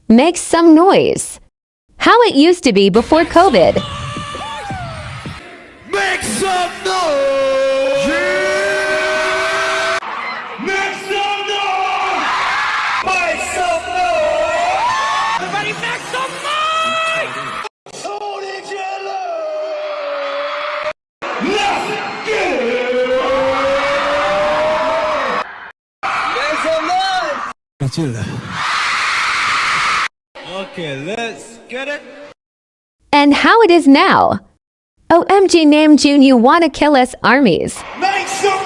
Make some noise. How it used to be before COVID. Make some noise! Yeah! Make some noise! Make some noise! Everybody make some noise! Who did you love? Let's get it! Make some noise! That's you. Okay, let's get it. And how it is now. OMG name June, you wanna kill us armies. Make some